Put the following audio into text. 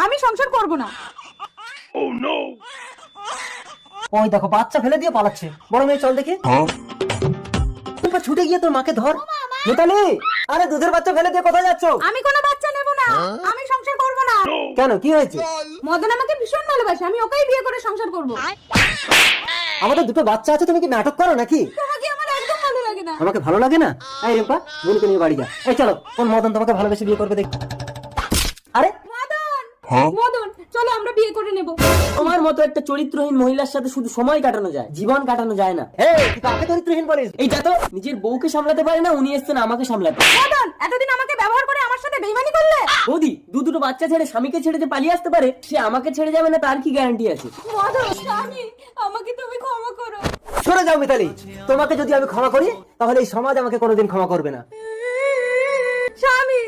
আমি সংসার করব না। ওই দেখো বাচ্চা ফেলে দিয়ে পালাচ্ছে। বড় মেয়ে চল দেখি। টুম্পা ছুটে গিয়ে তোর মাকে ধর। মিতালি, আরে দুধের বাচ্চা ফেলে দিয়ে কোথায় যাচ্ছ? আমি কোনো বাচ্চা নেব না, আমি সংসার করব না। কেন, কি হয়েছে? মদন আমাকে ভীষণ ভালোবাসে, আমি ওকেই বিয়ে করে সংসার করব। আমাদের দুটো বাচ্চা আছে, তুমি কি নাটক করো নাকি? তোমাকে আমার একদম ভালো লাগে না। আমাকে ভালো লাগে না? এই রিম্পা, বোনকে নিয়ে বাড়ি যা। এই চলো, কোন মদন তোমাকে ভালোবেসে বিয়ে করবে দেখ। আরে মদন, মদন চলো আমরা বিয়ে করে নেব। তোমার মতো একটা চরিত্রহীন মহিলার সাথে শুধু সময় কাটানো যায়, জীবন কাটানো যায় না। এই তুই কাকে চরিত্রহীন বলিস? এইটা তো নিজের বউকে সামলাতে পারে না, উনি এসছেন আমাকে সামলাতে। মদন এতদিন আমাকে ব্যবহার করে আমার সাথে বেইমানি করলে। বৌদি, দুটো বাচ্চা ছেড়ে স্বামীকে ছেড়ে যে পালিয়ে আসতে পারে, সে আমাকে ছেড়ে যাবে না তার কি গ্যারান্টি আছে? মদন স্বামী, আমাকে তুমি ক্ষমা করো। সরে যাও মিতালি, তোমাকে যদি আমি ক্ষমা করি তাহলে এই সমাজ আমাকে কোনোদিন ক্ষমা করবে না। স্বামী